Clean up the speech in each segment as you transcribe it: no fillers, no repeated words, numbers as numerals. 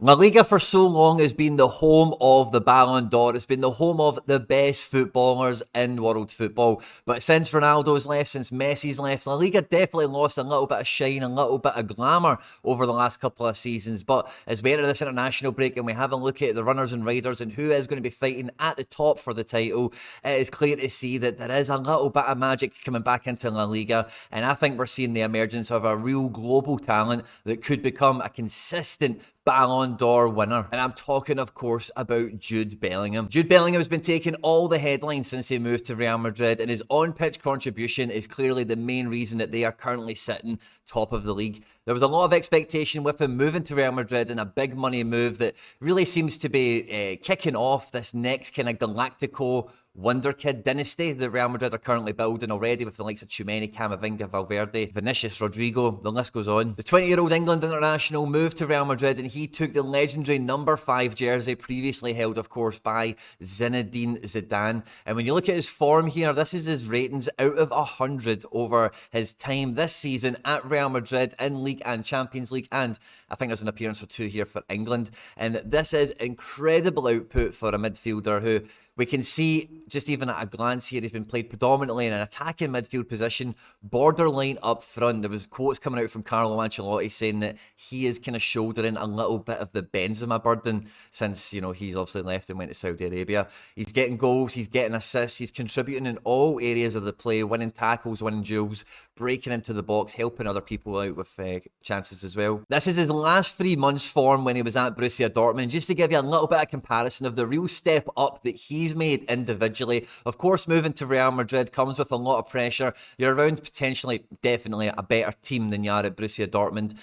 La Liga for so long has been the home of the Ballon d'Or. It's been the home of the best footballers in world football. But since Ronaldo's left, since Messi's left, La Liga definitely lost a little bit of shine, a little bit of glamour over the last couple of seasons. But as we enter this international break and we have a look at the runners and riders and who is going to be fighting at the top for the title, it is clear to see that there is a little bit of magic coming back into La Liga. And I think we're seeing the emergence of a real global talent that could become a consistent Ballon d'Or winner. And I'm talking, of course, about Jude Bellingham. Jude Bellingham has been taking all the headlines since he moved to Real Madrid, and his on-pitch contribution is clearly the main reason that they are currently sitting top of the league. There was a lot of expectation with him moving to Real Madrid and a big money move that really seems to be kicking off this next kind of Galactico wonder kid dynasty that Real Madrid are currently building already with the likes of Tchouaméni, Camavinga, Valverde, Vinicius, Rodrigo, the list goes on. The 20-year-old England international moved to Real Madrid and he took the legendary number 5 jersey previously held, of course, by Zinedine Zidane. And when you look at his form here, this is his ratings out of 100 over his time this season at Real Madrid in League and Champions League, and I think there's an appearance or two here for England. And this is incredible output for a midfielder who we can see just even at a glance here, he's been played predominantly in an attacking midfield position, borderline up front. There was quotes coming out from Carlo Ancelotti saying that he is kind of shouldering a little bit of the Benzema burden since, you know, he's obviously left and went to Saudi Arabia. He's getting goals, he's getting assists, he's contributing in all areas of the play, winning tackles, winning duels, breaking into the box, helping other people out with chances as well. This is his last 3 months form when he was at Borussia Dortmund, just to give you a little bit of comparison of the real step up that he's made individually. Of course, moving to Real Madrid comes with a lot of pressure. You're around potentially, definitely a better team than you are at Borussia Dortmund.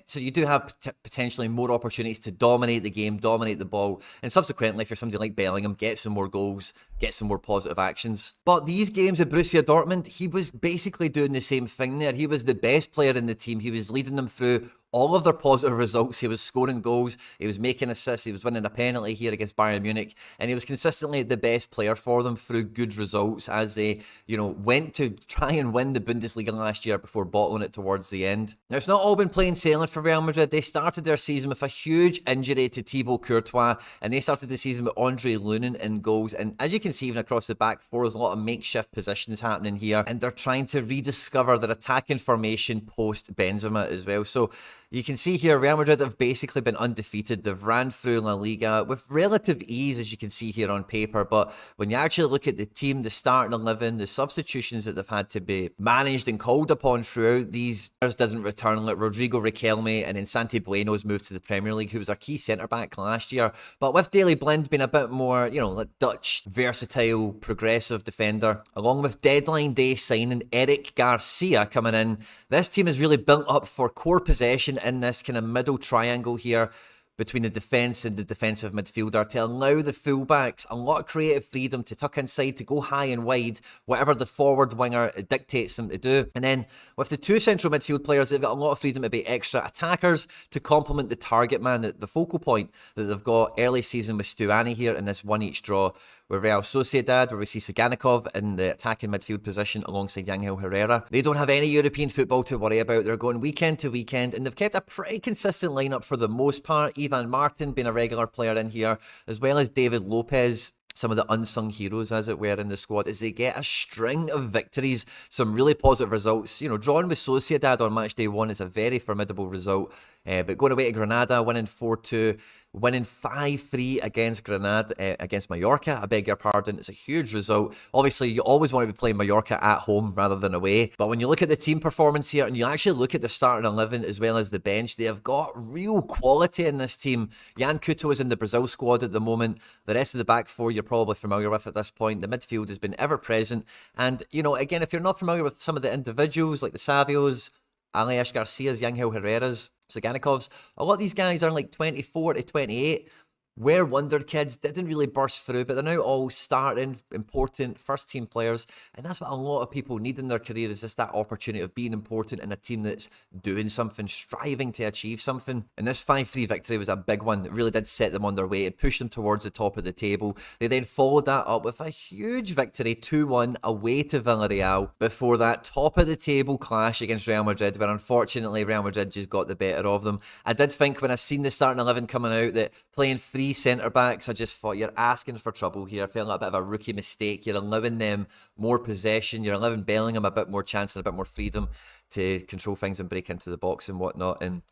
So you do have potentially more opportunities to dominate the game, dominate the ball, and subsequently, if you're somebody like Bellingham, get some more goals, get some more positive actions. But these games at Borussia Dortmund, he was basically doing the same thing there. He was the best player in the team. He was leading them through all of their positive results. He was scoring goals, he was making assists, he was winning a penalty here against Bayern Munich, and he was consistently the best player for them through good results as they, you know, went to try and win the Bundesliga last year before bottling it towards the end. Now, it's not all been plain sailing for Real Madrid. They started their season with a huge injury to Thibaut Courtois, and they started the season with Andre Lunin in goals, and as you can see even across the back four, there's a lot of makeshift positions happening here, and they're trying to rediscover their attacking formation post Benzema as well. So you can see here, Real Madrid have basically been undefeated. They've ran through La Liga with relative ease, as you can see here on paper. But when you actually look at the team, the starting 11, the substitutions that they've had to be managed and called upon throughout, these players didn't return. Like Rodrigo Riquelme and then Santi Bueno's moved to the Premier League, who was our key centre-back last year. But with Daley Blind being a bit more, you know, like Dutch, versatile, progressive defender, along with deadline day signing Eric Garcia coming in, this team is really built up for core possession in this kind of middle triangle here between the defence and the defensive midfielder to allow the fullbacks a lot of creative freedom to tuck inside, to go high and wide, whatever the forward winger dictates them to do. And then with the 2 central midfield players, they've got a lot of freedom to be extra attackers to complement the target man, the focal point that they've got early season with Stuani here in this 1-1 draw with Real Sociedad, where we see Saganikov in the attacking midfield position alongside Angel Herrera. They don't have any European football to worry about. They're going weekend to weekend, and they've kept a pretty consistent lineup for the most part. Ivan Martin being a regular player in here, as well as David Lopez, some of the unsung heroes, as it were, in the squad, as they get a string of victories, some really positive results. You know, drawing with Sociedad on match day 1 is a very formidable result, but going away to Granada, winning 4-2, winning 5-3 against Mallorca, I beg your pardon. It's a huge result. Obviously, you always want to be playing Mallorca at home rather than away. But when you look at the team performance here, and you actually look at the starting 11 as well as the bench, they have got real quality in this team. Jan Couto is in the Brazil squad at the moment. The rest of the back four you're probably familiar with at this point. The midfield has been ever present. And, you know, again, if you're not familiar with some of the individuals like the Savios, Alex Garcias, Angel Herrera's, Saganikovs, a lot of these guys are like 24 to 28. where wonder kids didn't really burst through, but they're now all starting, important first-team players, and that's what a lot of people need in their career, is just that opportunity of being important in a team that's doing something, striving to achieve something. And this 5-3 victory was a big one. It really did set them on their way and push them towards the top of the table. They then followed that up with a huge victory, 2-1 away to Villarreal, before that top of the table clash against Real Madrid, where unfortunately Real Madrid just got the better of them. I did think when I seen the starting 11 coming out that playing 3 centre-backs, I just thought you're asking for trouble here. I felt like a bit of a rookie mistake. You're allowing them more possession. You're allowing Bellingham a bit more chance and a bit more freedom to control things and break into the box and whatnot. And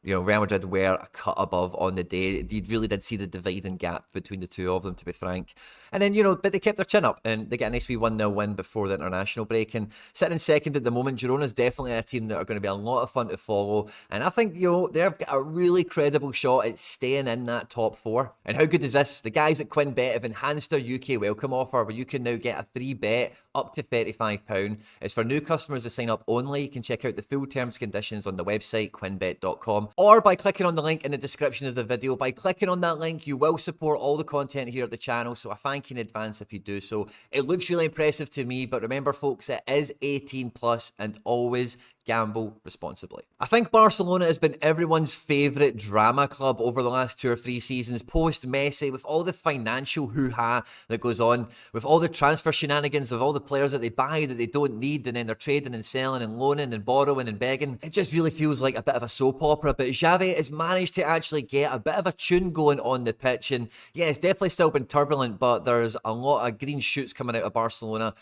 Real Madrid were a cut above on the day. You really did see the dividing gap between the two of them, to be frank. And then, but they kept their chin up and they get a nice wee 1-0 win before the international break. And sitting in second at the moment, Girona's definitely a team that are going to be a lot of fun to follow. And I think, they've got a really credible shot at staying in that top 4. And how good is this? The guys at QuinnBet have enhanced their UK welcome offer where you can now get a free bet up to £35. It's for new customers to sign up only. You can check out the full terms and conditions on the website, quinnbet.com. Or by clicking on the link in the description of the video. By clicking on that link, you will support all the content here at the channel, so I thank you in advance if you do so. It looks really impressive to me, but remember folks, it is 18 plus and always gamble responsibly. I think Barcelona has been everyone's favourite drama club over the last 2 or 3 seasons, post-Messi, with all the financial hoo-ha that goes on, with all the transfer shenanigans of all the players that they buy that they don't need, and then they're trading and selling and loaning and borrowing and begging. It just really feels like a bit of a soap opera, but Xavi has managed to actually get a bit of a tune going on the pitch, and yeah, it's definitely still been turbulent, but there's a lot of green shoots coming out of Barcelona.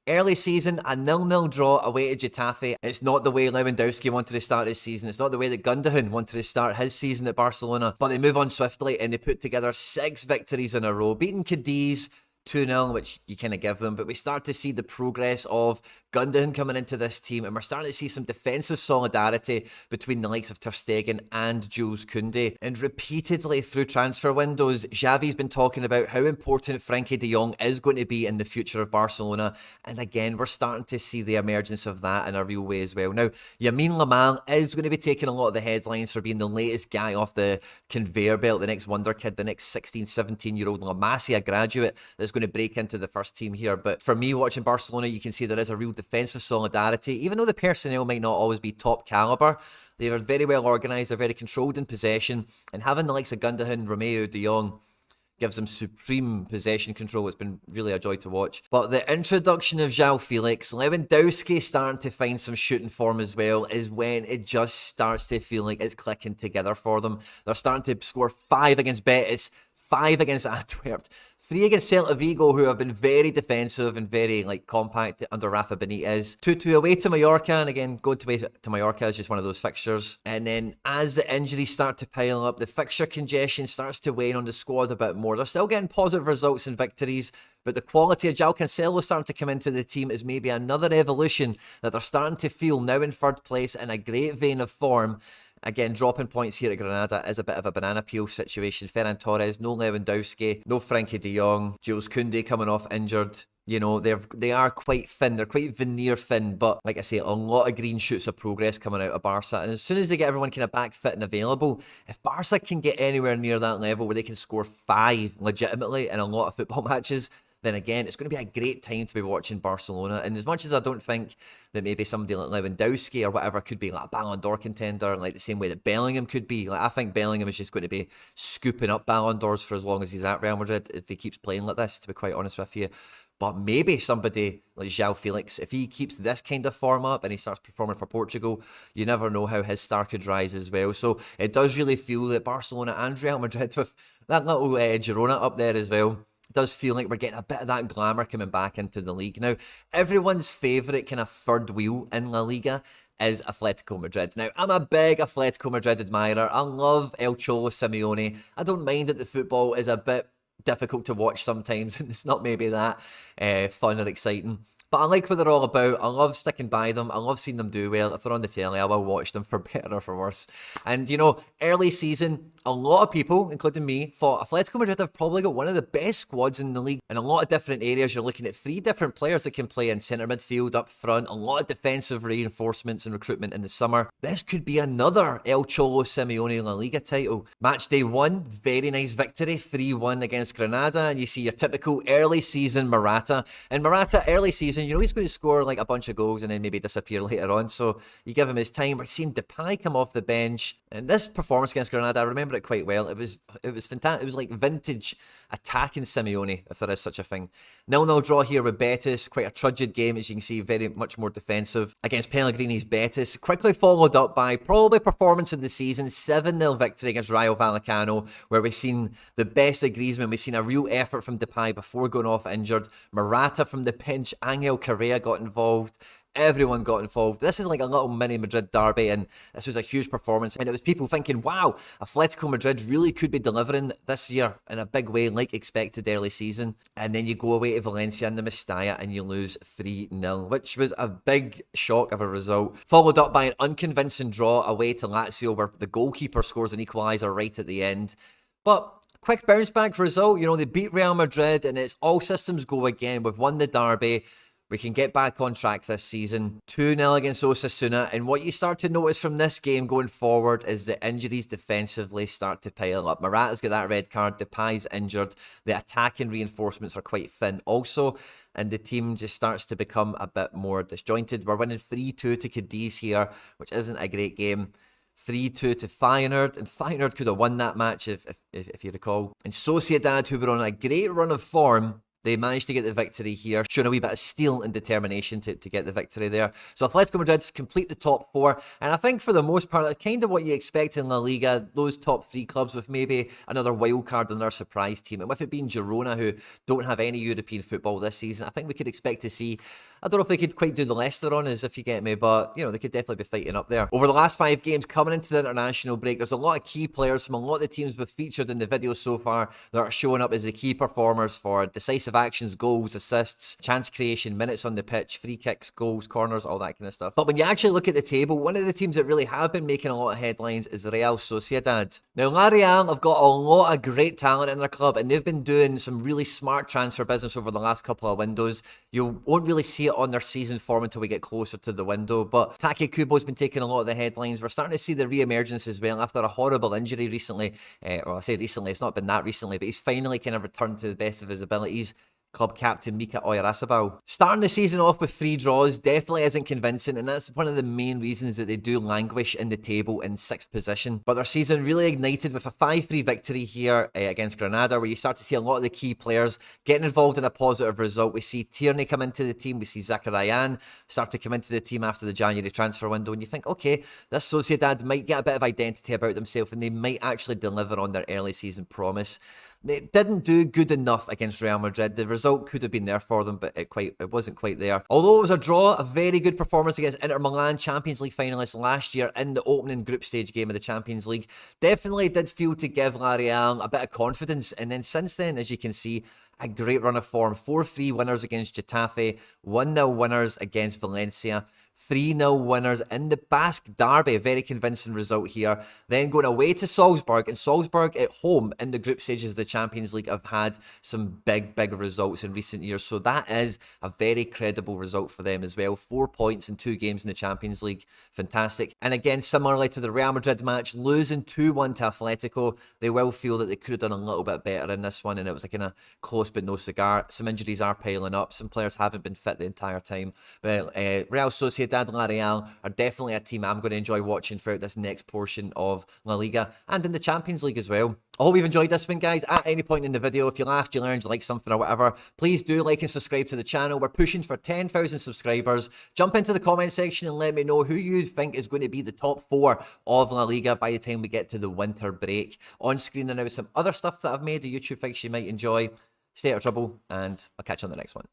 Early season, a 0-0 draw away to Getafe. It's not the way Lewandowski wanted to start his season. It's not the way that Gundogan wanted to start his season at Barcelona. But they move on swiftly and they put together 6 victories in a row, beating Cadiz 2-0, which you kind of give them, but we start to see the progress of Gundogan coming into this team, and we're starting to see some defensive solidarity between the likes of Ter Stegen and Jules Koundé. And repeatedly through transfer windows, Xavi's been talking about how important Frenkie de Jong is going to be in the future of Barcelona, and again, we're starting to see the emergence of that in a real way as well. Now, Lamine Yamal is going to be taking a lot of the headlines for being the latest guy off the conveyor belt, the next wonder kid, the next 16, 17-year-old La Masia graduate that's going to break into the first team here. But for me, watching Barcelona, you can see there is a real defensive solidarity. Even though the personnel might not always be top caliber, they are very well organised, they're very controlled in possession, and having the likes of Gundogan, Romeo, de Jong gives them supreme possession control. It's been really a joy to watch. But the introduction of João Felix, Lewandowski starting to find some shooting form as well, is when it just starts to feel like it's clicking together for them. They're starting to score 5 against Betis, 5 against Antwerp, 3 against Celta Vigo, who have been very defensive and very compact under Rafa Benitez. 2-2 away to Mallorca, and again, going to Mallorca is just one of those fixtures. And then as the injuries start to pile up, the fixture congestion starts to wane on the squad a bit more. They're still getting positive results and victories, but the quality of João Cancelo starting to come into the team is maybe another evolution that they're starting to feel now in 3rd place in a great vein of form. Again, dropping points here at Granada is a bit of a banana peel situation. Ferran Torres, no Lewandowski, no Frenkie de Jong, Jules Koundé coming off injured. They are quite thin. They're quite veneer thin, but like I say, a lot of green shoots of progress coming out of Barca. And as soon as they get everyone kind of back fit and available, if Barca can get anywhere near that level where they can score 5 legitimately in a lot of football matches, then again, it's going to be a great time to be watching Barcelona. And as much as I don't think that maybe somebody like Lewandowski or whatever could be like a Ballon d'Or contender, like the same way that Bellingham could be, I think Bellingham is just going to be scooping up Ballon d'Ors for as long as he's at Real Madrid, if he keeps playing like this, to be quite honest with you. But maybe somebody like João Felix, if he keeps this kind of form up and he starts performing for Portugal, you never know how his star could rise as well. So it does really feel that Barcelona and Real Madrid, with that little Girona up there as well, does feel like we're getting a bit of that glamour coming back into the league. Now, everyone's favourite kind of third wheel in La Liga is Atletico Madrid. Now, I'm a big Atletico Madrid admirer. I love El Cholo Simeone. I don't mind that the football is a bit difficult to watch sometimes, and it's not maybe that fun or exciting. But I like what they're all about. I love sticking by them. I love seeing them do well. If they're on the telly, I will watch them for better or for worse. And, early season, a lot of people, including me, thought Atletico Madrid have probably got one of the best squads in the league. In a lot of different areas, you're looking at 3 different players that can play in centre midfield, up front, a lot of defensive reinforcements and recruitment in the summer. This could be another El Cholo Simeone La Liga title. Match day 1, very nice victory, 3-1 against Granada, and you see your typical early season Morata. And Morata, early season, you know he's going to score like a bunch of goals and then maybe disappear later on, so you give him his time. We're seeing Depay come off the bench, and this performance against Granada, I remember it quite well. It was fantastic. It was like vintage attacking Simeone, if there is such a thing. 0-0 draw here with Betis, quite a trudged game, as you can see, very much more defensive against Pellegrini's Betis. Quickly followed up by probably performance of the season, 7-0 victory against Rayo Vallecano, where we've seen the best of Griezmann. We've seen a real effort from Depay before going off injured. Morata from the pinch, Angel Correa got involved. Everyone got involved. This is like a little mini Madrid derby, and this was a huge performance. And it was people thinking, wow, Atletico Madrid really could be delivering this year in a big way, like expected early season. And then you go away to Valencia in the Mestalla and you lose 3-0, which was a big shock of a result. Followed up by an unconvincing draw away to Lazio, where the goalkeeper scores an equaliser right at the end. But quick bounce back result. You know, they beat Real Madrid and it's all systems go again. We've won the derby. We can get back on track this season. 2-0 against Osasuna. And what you start to notice from this game going forward is the injuries defensively start to pile up. Morata's got that red card. Depay's injured. The attacking reinforcements are quite thin also. And the team just starts to become a bit more disjointed. We're winning 3-2 to Cadiz here, which isn't a great game. 3-2 to Feyenoord, and Feyenoord could have won that match if you recall. And Sociedad, who were on a great run of form, they managed to get the victory here, showing a wee bit of steel and determination to get the victory there. So Atletico Madrid complete the top 4, and I think for the most part, that's kind of what you expect in La Liga, those top 3 clubs with maybe another wild card in their surprise team. And with it being Girona, who don't have any European football this season, I think we could expect to see, I don't know if they could quite do the Leicester on us, if you get me, but, you know, they could definitely be fighting up there. Over the last 5 games coming into the international break, there's a lot of key players from a lot of the teams we've featured in the video so far that are showing up as the key performers for decisive actions, goals, assists, chance creation, minutes on the pitch, free kicks, goals, corners, all that kind of stuff. But when you actually look at the table, one of the teams that really have been making a lot of headlines is Real Sociedad. Now, La Real have got a lot of great talent in their club, and they've been doing some really smart transfer business over the last couple of windows. You won't really see it on their season form until we get closer to the window, but Kubo's been taking a lot of the headlines. We're starting to see the re-emergence as well after a horrible injury recently. Well, I say recently, it's not been that recently, but he's finally kind of returned to the best of his abilities. Club captain Mika Oyarzabal. Starting the season off with 3 draws definitely isn't convincing, and that's one of the main reasons that they do languish in the table in 6th position. But their season really ignited with a 5-3 victory here against Granada, where you start to see a lot of the key players getting involved in a positive result. We see Tierney come into the team, we see Zakarian start to come into the team after the January transfer window, and you think, okay, this Sociedad might get a bit of identity about themselves and they might actually deliver on their early season promise. They didn't do good enough against Real Madrid. The result could have been there for them, but it wasn't quite there. Although it was a draw, a very good performance against Inter Milan, Champions League finalists last year in the opening group stage game of the Champions League. Definitely did feel to give La Real a bit of confidence. And then since then, as you can see, a great run of form. 4-3 winners against Getafe, 1-0 winners against Valencia, 3-0 winners in the Basque Derby. Very convincing result here. Then going away to Salzburg, and Salzburg at home in the group stages of the Champions League have had some big results in recent years. So that is a very credible result for them as well. 4 points in 2 games in the Champions League. Fantastic. And again, similarly to the Real Madrid match, losing 2-1 to Atletico, they will feel that they could have done a little bit better in this one, and it was a kind of close but no cigar. Some injuries are piling up. Some players haven't been fit the entire time. But Real Sociedad and La Real are definitely a team I'm going to enjoy watching throughout this next portion of La Liga and in the Champions League as well. I hope you've enjoyed this one, guys. At any point in the video, if you laughed, you learned, you liked something or whatever, please do like and subscribe to the channel. We're pushing for 10,000 subscribers. Jump into the comment section and let me know who you think is going to be the top 4 of La Liga by the time we get to the winter break. On screen there now is some other stuff that I've made, a YouTube fix you might enjoy. Stay out of trouble, and I'll catch you on the next one.